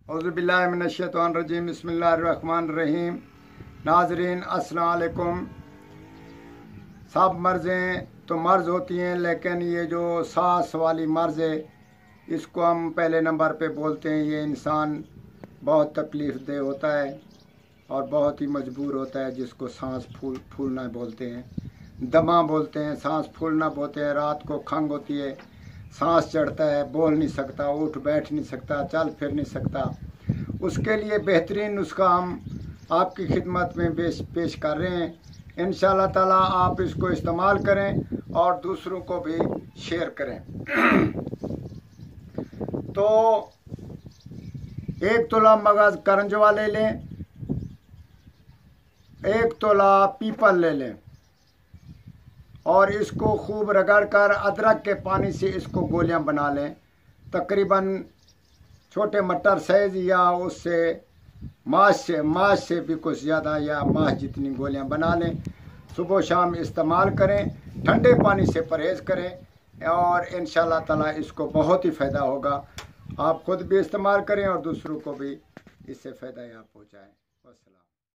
औज़ुबिल्लाहिमिनश्शैतानिर्रजीम बिस्मिल्लाहिर्रहमानिर्रहीम। नाज़रीन अस्सलाम वालेकुम। सब मर्ज़ें तो मर्ज़ होती हैं, लेकिन ये जो सांस वाली मर्ज़ है इसको हम पहले नंबर पे बोलते हैं। ये इंसान बहुत तकलीफ़ दे होता है और बहुत ही मजबूर होता है, जिसको सांस फूलना बोलते हैं, दमा बोलते हैं, सांस फूलना बोलते हैं। रात को खंग होती है, सांस चढ़ता है, बोल नहीं सकता, उठ बैठ नहीं सकता, चल फिर नहीं सकता। उसके लिए बेहतरीन नुस्खा हम आपकी खिदमत में पेश कर रहे हैं। इंशाअल्लाह ताला आप इसको इस्तेमाल करें और दूसरों को भी शेयर करें। तो 1 तोला मगज करंजवा ले लें, 1 तोला पीपल ले लें और इसको खूब रगड़ कर अदरक के पानी से इसको गोलियां बना लें। तकरीबन छोटे मटर साइज या उससे माश से भी कुछ ज़्यादा या माश जितनी गोलियां बना लें। सुबह शाम इस्तेमाल करें, ठंडे पानी से परहेज़ करें और इंशाअल्लाह ताला इसको बहुत ही फ़ायदा होगा। आप खुद भी इस्तेमाल करें और दूसरों को भी इससे फ़ायदा आप पहुँचाएँ। वस्सलाम।